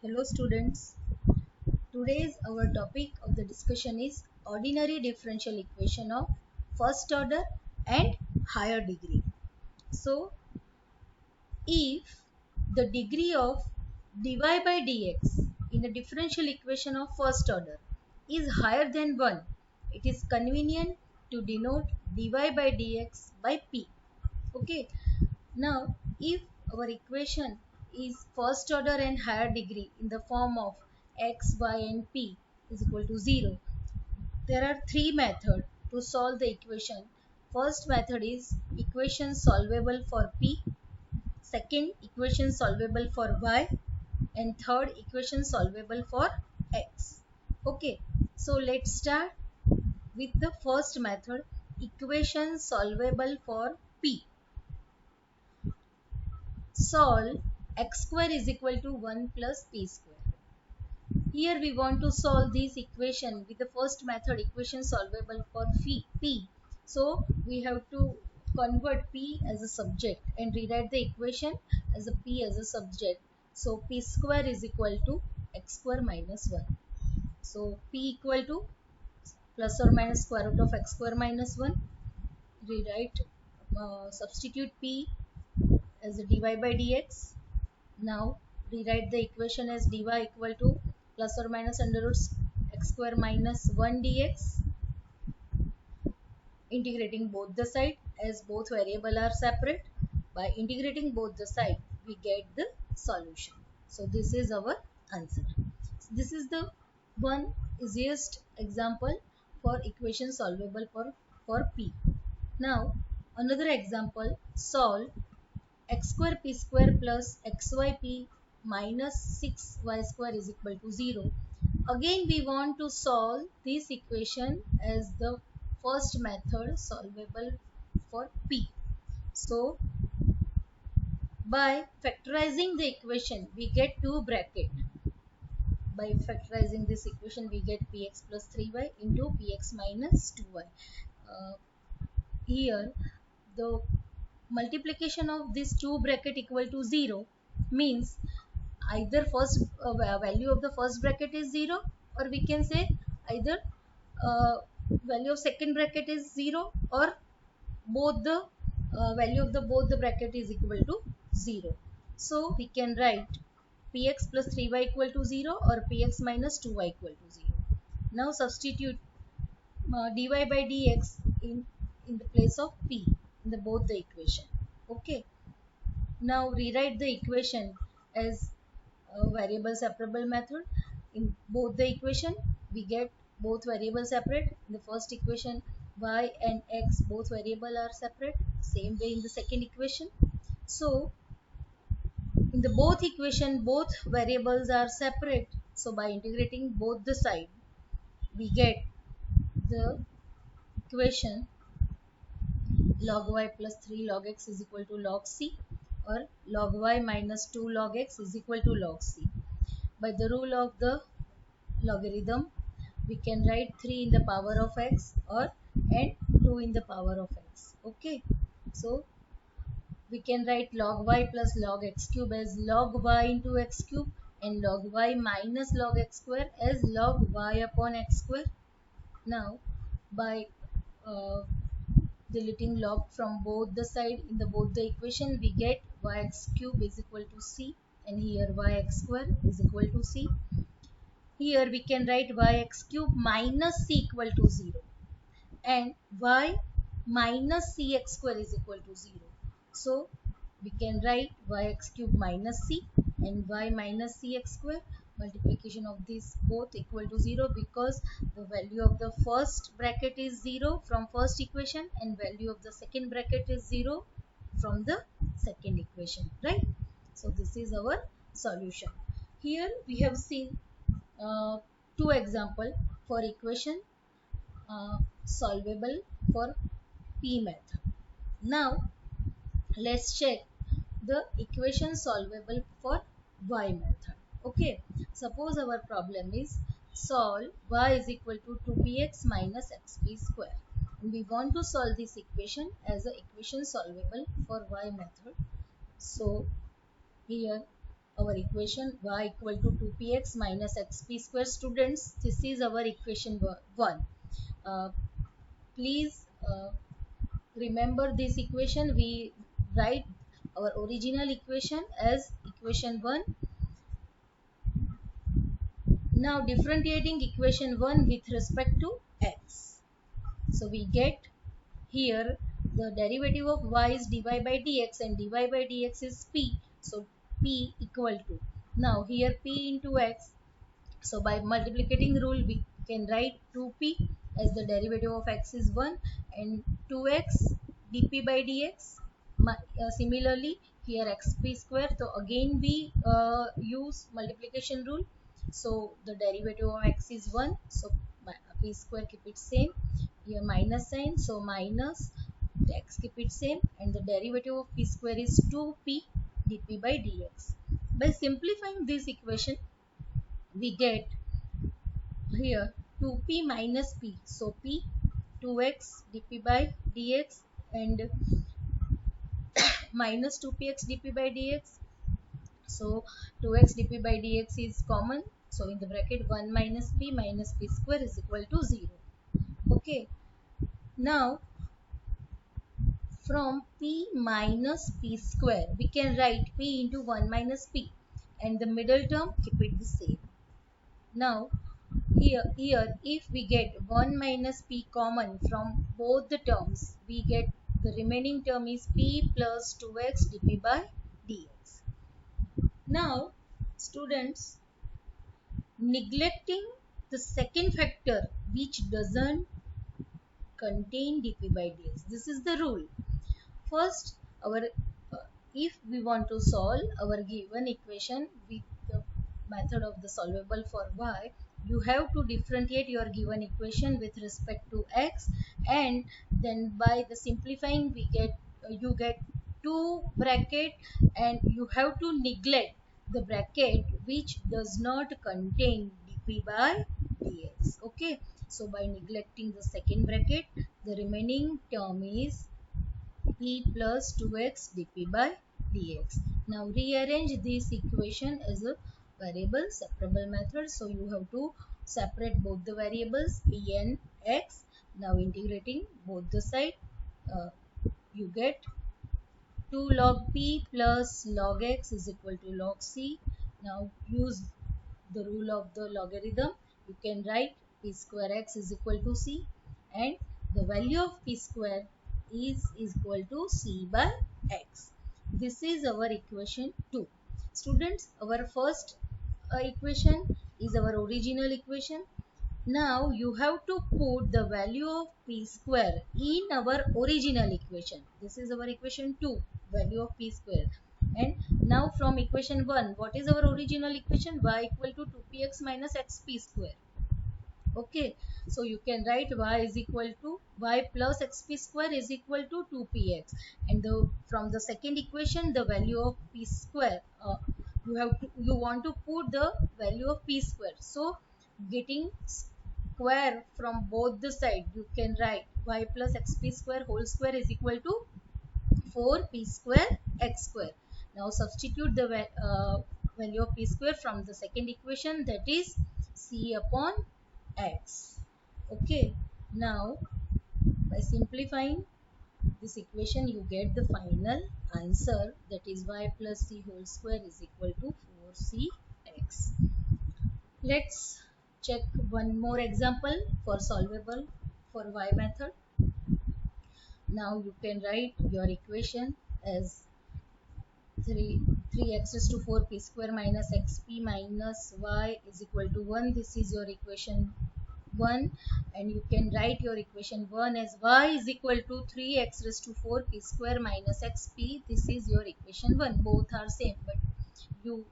Hello students. Today's our topic of the discussion is ordinary differential equation of first order and higher degree. So if the degree of dy by dx in a differential equation of first order is higher than 1, it is convenient to denote dy by dx by p. Okay. Now, if our equation is first order and higher degree in the form of x, y and p is equal to 0, there are three methods to solve the equation. First method is equation solvable for p, second equation solvable for y, and third equation solvable for x. Okay, so let's start with the first method, equation solvable for p. Solve x square is equal to 1 plus p square. Here we want to solve this equation with the first method, equation solvable for p. So we have to convert p as a subject and rewrite the equation as a p as a subject. So p square is equal to x square minus 1. So p equal to plus or minus square root of x square minus 1. Rewrite, substitute p as a dy by dx. Now rewrite the equation as dy equal to plus or minus under root x square minus 1 dx, integrating both the side as both variable are separate. By integrating both the side we get the solution. So this is our answer. This is the one easiest example for equation solvable for p. Now another example, solve x square p square plus xyp minus 6y square is equal to 0. Again we want to solve this equation as the first method solvable for p. So by factorizing the equation we get two bracket. By factorizing this equation we get px plus 3y into px minus 2y. Uh, Here the multiplication of these two bracket equal to 0 means either first value of the first bracket is 0, or we can say either uh, value of second bracket is 0, or both the value of the both the bracket is equal to 0. So we can write px plus 3y equal to 0 or px minus 2y equal to 0. Now substitute dy by dx in the place of p in the both the equation. Okay. Now rewrite the equation as a variable separable method. In both the equation we get both variables separate. In the first equation y and x both variable are separate, same way in the second equation. So in the both equation both variables are separate, so by integrating both the side we get the equation log y plus 3 log x is equal to log c, or log y minus 2 log x is equal to log c. By the rule of the logarithm we can write 3 in the power of x or and 2 in the power of x. Okay, so we can write log y plus log x cube as log y into x cube, and log y minus log x square as log y upon x square. Now by uh, deleting log from both the side in the both the equation we get yx cube is equal to c, and here yx square is equal to c. Here we can write yx cube minus c equal to 0, and y minus cx square is equal to 0. So we can write yx cube minus c and y minus cx square. Multiplication of these both equal to 0 because the value of the first bracket is 0 from first equation and value of the second bracket is 0 from the second equation, right? So this is our solution. Here we have seen two example for equation solvable for p method. Now let's check the equation solvable for y method. Okay, suppose our problem is solve y is equal to 2px minus xp square, and we want to solve this equation as an equation solvable for y method. So here our equation y equal to 2px minus xp square. Students, this is our equation 1. Uh, please remember this equation. We write our original equation as equation 1. Now differentiating equation 1 with respect to x. So we get here the derivative of y is dy by dx and dy by dx is p. So p equal to, now here p into x. So by multiplicating rule we can write 2p as the derivative of x is 1 and 2x dp by dx. Similarly here xp square, so again we use multiplication rule. So the derivative of x is 1, so p square keep it same. Here minus sign, so minus x keep it same, and the derivative of p square is 2p dp by dx. By simplifying this equation we get here 2p minus p, so p 2x dp by dx and minus 2px dp by dx. So 2x dp by dx is common, so in the bracket 1 minus p square is equal to 0. Okay, now from p minus p square we can write p into 1 minus p and the middle term keep it the same. Now here if we get 1 minus p common from both the terms, we get the remaining term is p plus 2x dp by dx. Now students, neglecting the second factor which doesn't contain dp by dx, this is the rule. First, our if we want to solve our given equation with the method of the solvable for y, you have to differentiate your given equation with respect to x, and then by the simplifying we get you get two bracket, and you have to neglect the bracket which does not contain dp by dx. Okay, so by neglecting the second bracket, the remaining term is p plus 2x dp by dx. Now rearrange this equation as a variable separable method. So you have to separate both the variables p and x. Now integrating both the side, uh, you get 2 log p plus log x is equal to log c. Now use the rule of the logarithm. You can write p square x is equal to c, and the value of p square is equal to c by x. This is our equation 2. Students, our first equation is our original equation. Now you have to put the value of p square in our original equation. This is our equation 2, value of p square. And now from equation 1, what is our original equation? Y equal to 2px minus xp square. Okay, so you can write y is equal to y plus xp square is equal to 2px, and from the second equation the value of p square, you want to put the value of p square. So getting square from both the side, you can write y plus xp square whole square is equal to 4p square x square. Now substitute the value of p square from the second equation, that is c upon x. Okay, now by simplifying this equation you get the final answer, that is y plus c whole square is equal to 4cx. Let's check one more example for solvable for y method. Now you can write your equation as 3x raised to 4 p square minus xp minus y is equal to 1. This is your equation 1, and you can write your equation 1 as y is equal to 3x raised to 4 p square minus xp. This is your equation 1. Both are same, but you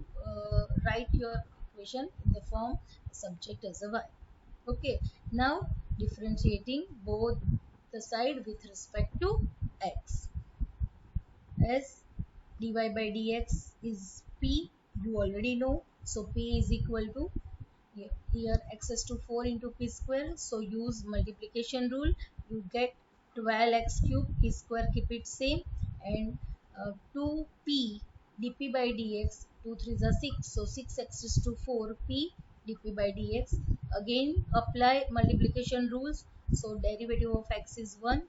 write your equation in the form subject as a y. Okay, now differentiating both the side with respect to x, as dy by dx is p, you already know, so p is equal to here x is to 4 into p square, so use multiplication rule, you get 12x cube, p square keep it same, and 2p dp by dx 2 3s are 6, so 6x is to 4 p dp by dx. Again apply multiplication rules, so derivative of x is 1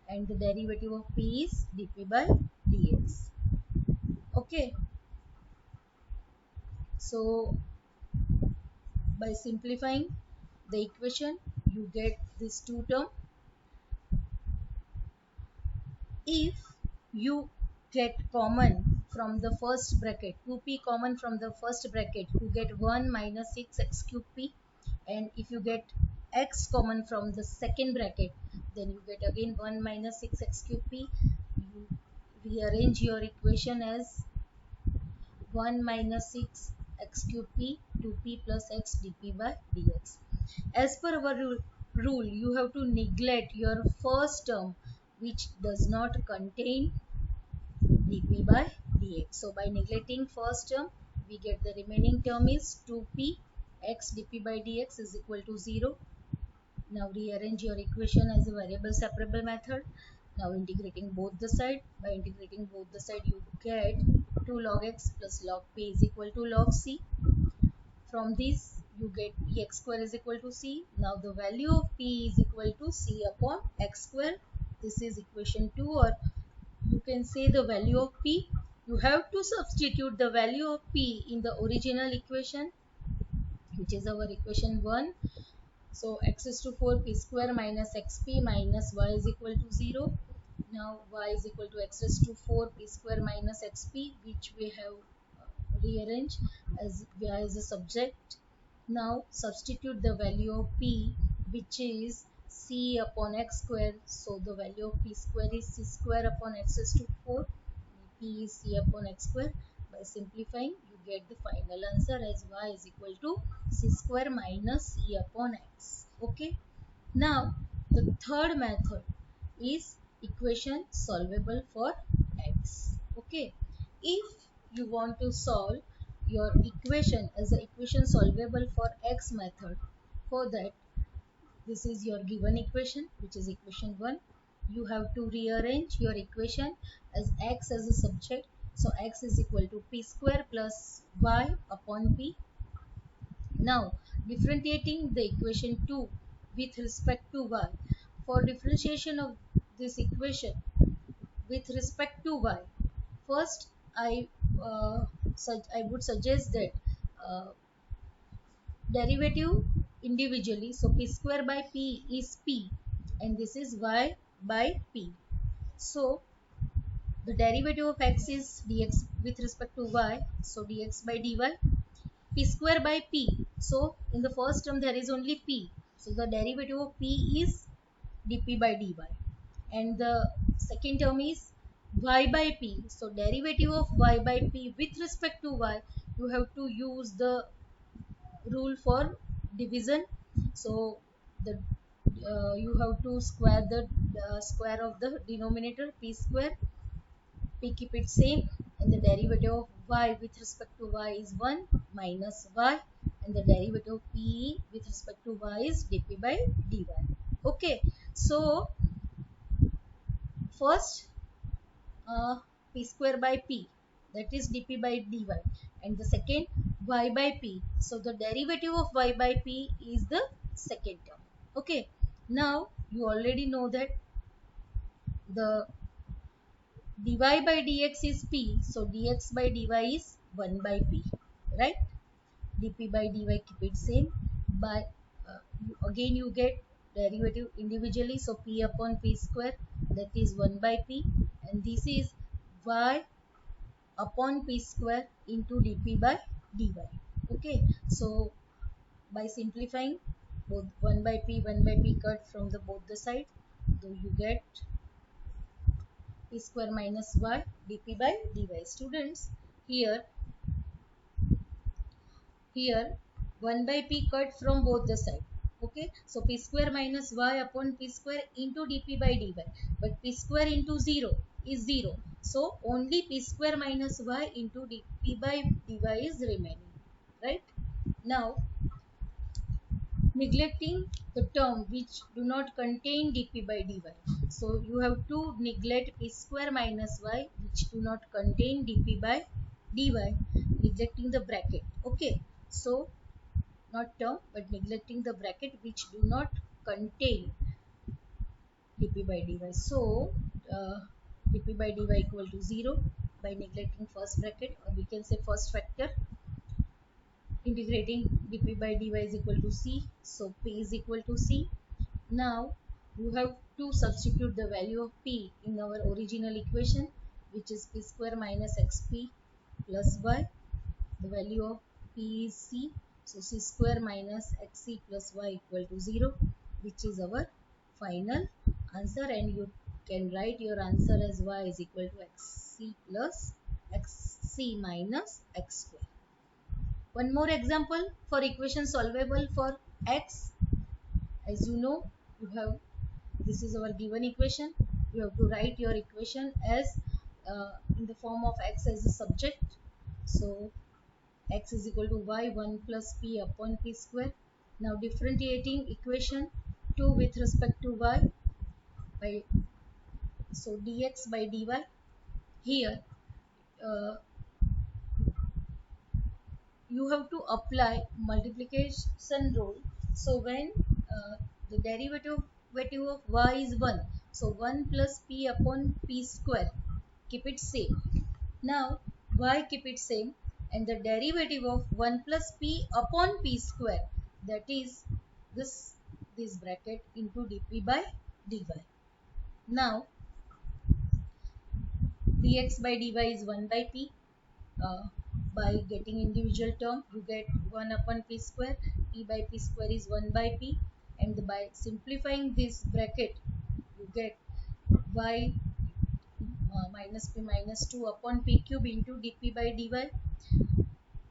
and the derivative of p is dp by dx. Okay, so by simplifying the equation you get this two term. If you get common from the first bracket, 2p common from the first bracket, you get 1 minus 6x cube p, and if you get x common from the second bracket, then you get again 1 minus 6x cube p. You rearrange your equation as 1 minus 6 x cube p 2p plus x dp by dx. As per our rule, you have to neglect your first term which does not contain dp by dx. So by neglecting first term, we get the remaining term is 2p x dp by dx is equal to 0. Now rearrange your equation as a variable separable method. Now integrating both the side. By integrating both the side, you get 2 log x plus log p is equal to log c. From this, you get px square is equal to c. Now the value of p is equal to c upon x square. This is equation 2, or you can say the value of p. You have to substitute the value of p in the original equation, which is our equation 1. So x is to 4 p square minus xp minus y is equal to 0. Now y is equal to x is to 4 p square minus xp, which we have rearranged as y is a subject. Now substitute the value of p, which is c upon x square. So the value of p square is c square upon x is to 4. P is c upon x square. By simplifying, you get the final answer as y is equal to c square minus c upon x. Okay. Now the third method is equation solvable for x. Okay. If you want to solve your equation as an equation solvable for x method, for that, this is your given equation, which is equation 1. You have to rearrange your equation as x as a subject. So x is equal to p square plus y upon p. Now differentiating the equation 2 with respect to y. For differentiation of this equation with respect to y, first I would suggest that uh, derivative individually. So p square by p is p and this is y by p. So the derivative of x is dx with respect to y. So dx by dy, p square by p. So in the first term there is only p. So the derivative of p is dp by dy. And the second term is y by p. So derivative of y by p with respect to y, you have to use the rule for division. So the you have to square the square of the denominator, p square, p keep it same, and the derivative of y with respect to y is 1 minus y, and the derivative of p with respect to y is dp by dy. Okay, so first p square by p, that is dp by dy, and the second y by p. So the derivative of y by p is the second term. Okay, now you already know that the dy by dx is p, so dx by dy is 1 by p, right? dp by dy keep it same, but again you get derivative individually, so p upon p square, that is 1 by p, and this is y upon p square into dp by dy. Okay, so by simplifying, both 1 by p cut from the both the side, so you get p square minus y dp by dy. Students, here 1 by p cut from both the side. Okay, so p square minus y upon p square into dp by dy, but p square into 0 is 0, so only p square minus y into dp by dy is remaining, right? Now neglecting the term which do not contain dp by dy, so you have to neglect p square minus y which do not contain dp by dy, neglecting the bracket. Okay, so not term but neglecting the bracket which do not contain dp by dy. So dp by dy equal to 0 by neglecting first bracket, or we can say first factor. Integrating dp by dy is equal to c, so p is equal to c. Now you have to substitute the value of p in our original equation, which is p square minus xp plus y. The value of p is c, so c square minus xc plus y equal to 0, which is our final answer, and you can write your answer as y is equal to xc plus xc minus x square. One more example for equation solvable for x. As you know, you have, this is our given equation. You have to write your equation as in the form of x as a subject. So x is equal to y 1 plus p upon p square. Now differentiating equation 2 with respect to y by, so dx by dy. Here uh, you have to apply multiplication rule. So when the derivative of y is 1, so 1 plus p upon p square, keep it same. Now y keep it same, and the derivative of 1 plus p upon p square, that is this bracket into dp by dy. Now dx by dy is 1 by p. By getting individual term, you get 1 upon p square. P by p square is 1 by p, and by simplifying this bracket, you get y minus p minus 2 upon p cube into dp by dy.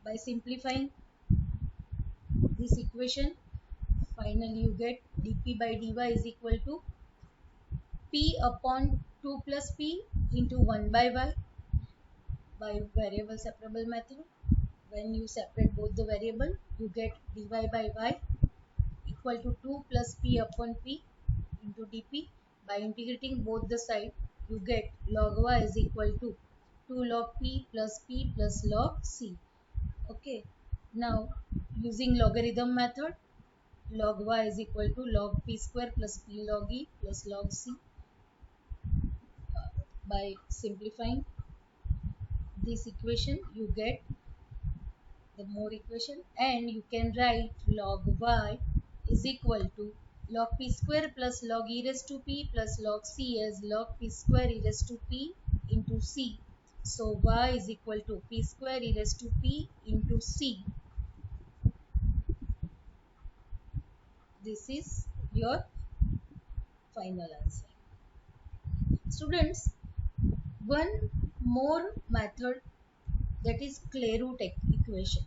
By simplifying this equation, finally you get dp by dy is equal to p upon 2 plus p into 1 by y. By variable separable method, when you separate both the variable, you get dy by y equal to 2 plus p upon p into dp. By integrating both the side, you get log y is equal to 2 log p plus log c. Okay, now using logarithm method, log y is equal to log p square plus p log e plus log c. By simplifying this equation, you get the more equation, and you can write log y is equal to log p square plus log e raised to p plus log c as log p square e raised to p into c. So y is equal to p square e raised to p into c. This is your final answer. Students, one more method, that is Clairaut equation.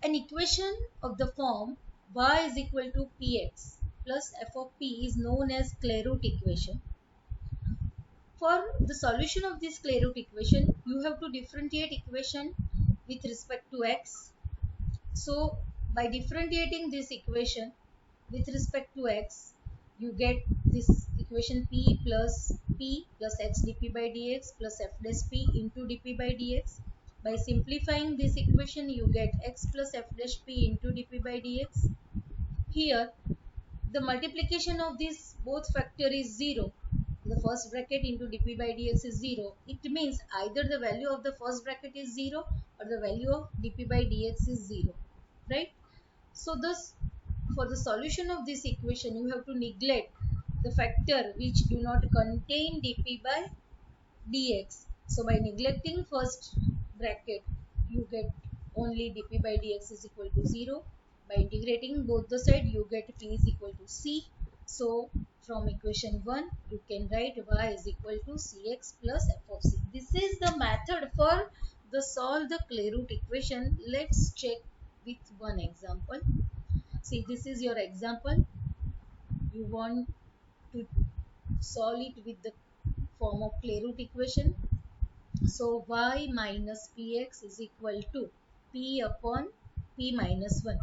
An equation of the form y is equal to px plus f of p is known as Clairaut equation. For the solution of this Clairaut equation, you have to differentiate equation with respect to x. So by differentiating this equation with respect to x, you get this equation p plus x dp by dx plus f dash p into dp by dx. By simplifying this equation, you get x plus f dash p into dp by dx. Here the multiplication of this both factor is 0. The first bracket into dp by dx is 0. It means either the value of the first bracket is 0 or the value of dp by dx is 0, right? So thus, for the solution of this equation, you have to neglect the factor which do not contain dp by dx. So by neglecting first bracket, you get only dp by dx is equal to 0. By integrating both the side, you get p is equal to c. So from equation 1, you can write y is equal to cx plus f of c. This is the method for the solve the Clairaut equation. Let's check with one example. See, this is your example. You want to solve it with the form of Clairaut equation. So y minus px is equal to p upon p minus 1.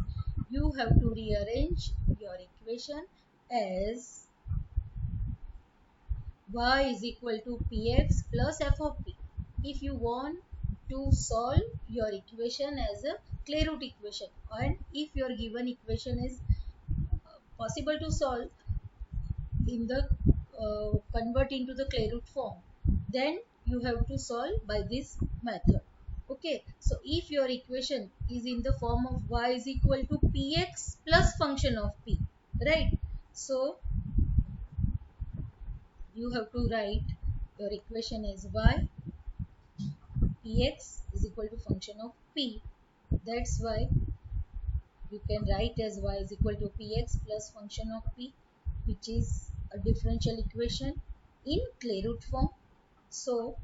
You have to rearrange your equation as y is equal to px plus f of p. If you want to solve your equation as a Clairaut equation, and if your given equation is possible to solve in the convert into the Clairaut form, then you have to solve by this method. Okay, so if your equation is in the form of y is equal to px plus function of p, right? So you have to write your equation as y px is equal to function of p. That's why you can write as y is equal to px plus function of p, which is a differential equation in Clairaut form. So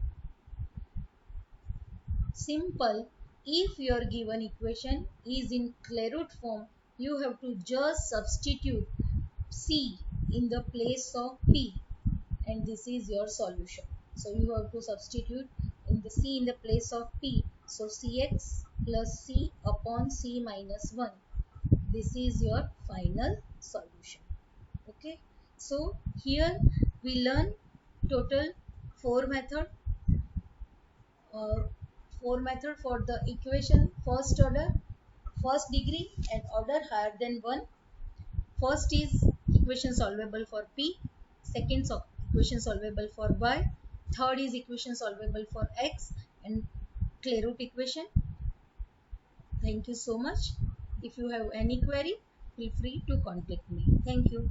simple, if your given equation is in Clairaut form, you have to just substitute c in the place of p, and this is your solution. So you have to substitute in the c in the place of p. So cx plus c upon c minus 1. This is your final solution. Okay. So here we learn total four method. Uh, Four method for the equation first order, first degree, and order higher than 1. First is equation solvable for p, second equation solvable for y, third is equation solvable for x, and Clairaut equation. Thank you so much. If you have any query, feel free to contact me. Thank you.